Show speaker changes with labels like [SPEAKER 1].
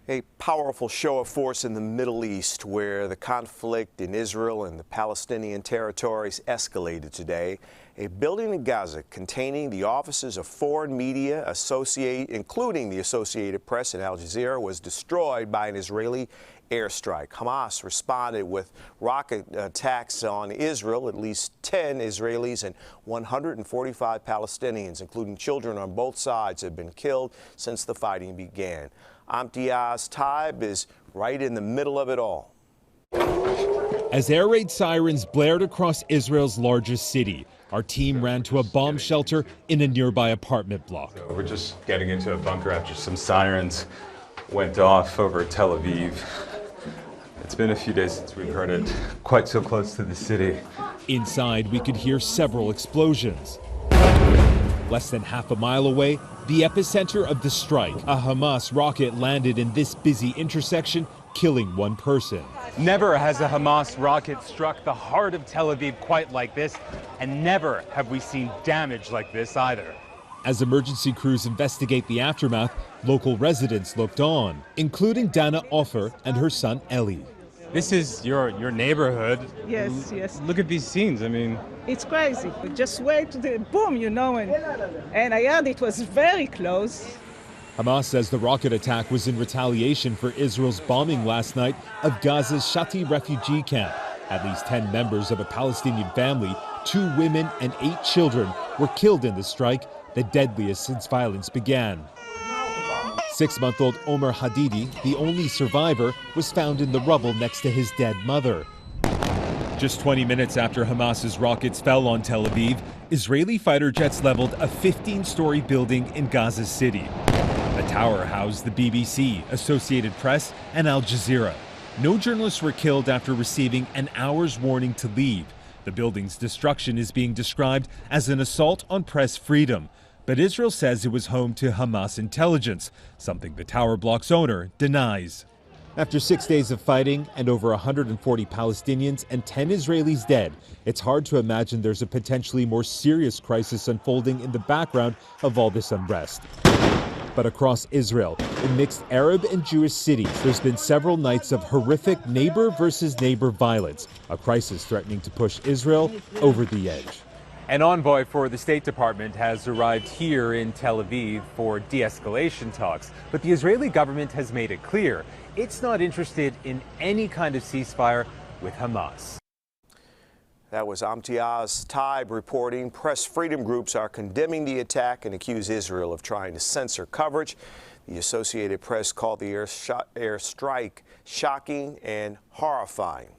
[SPEAKER 1] A powerful show of force in the Middle East, where the conflict in Israel and the Palestinian territories escalated today. A building in Gaza containing the offices of foreign media, including the Associated Press and Al Jazeera, was destroyed by an Israeli airstrike. Hamas responded with rocket attacks on Israel. At least 10 Israelis and 145 Palestinians, including children on both sides, have been killed since the fighting began. Imtiaz Tyab is right in the middle of it all.
[SPEAKER 2] As air raid sirens blared across Israel's largest city, our team ran to a bomb shelter in a nearby apartment block.
[SPEAKER 3] So we're just getting into a bunker after some sirens went off over Tel Aviv. It's been a few days since we've heard it quite so close to the city.
[SPEAKER 2] Inside, we could hear several explosions. Less than half a mile away, the epicenter of the strike. A Hamas rocket landed in this busy intersection, killing one person.
[SPEAKER 4] Never has a Hamas rocket struck the heart of Tel Aviv quite like this, and never have we seen damage like this either.
[SPEAKER 2] As emergency crews investigate the aftermath, local residents looked on, including Dana Offer and her son Eli.
[SPEAKER 4] This is your neighborhood.
[SPEAKER 5] Yes, yes.
[SPEAKER 4] Look at these scenes. I mean,
[SPEAKER 5] it's crazy. We just wait to the boom, and I heard it was very close.
[SPEAKER 2] Hamas says the rocket attack was in retaliation for Israel's bombing last night of Gaza's Shati refugee camp. At least 10 members of a Palestinian family, 2 women and 8 children, were killed in the strike, the deadliest since violence began. 6-month-old Omer Hadidi, the only survivor, was found in the rubble next to his dead mother. Just 20 minutes after Hamas's rockets fell on Tel Aviv, Israeli fighter jets leveled a 15-story building in Gaza City. The tower housed the BBC, Associated Press, and Al Jazeera. No journalists were killed after receiving an hour's warning to leave. The building's destruction is being described as an assault on press freedom. But Israel says it was home to Hamas intelligence, something the tower block's owner denies. After 6 days of fighting and over 140 Palestinians and 10 Israelis dead, it's hard to imagine there's a potentially more serious crisis unfolding in the background of all this unrest. But across Israel, in mixed Arab and Jewish cities, there's been several nights of horrific neighbor versus neighbor violence, a crisis threatening to push Israel over the edge.
[SPEAKER 4] an envoy for the State Department has arrived here in Tel Aviv for de-escalation talks. But the Israeli government has made it clear it's not interested in any kind of ceasefire with Hamas.
[SPEAKER 1] That was Imtiaz Tyab reporting. Press freedom groups are condemning the attack and accuse Israel of trying to censor coverage. The Associated Press called the airstrike shocking and horrifying.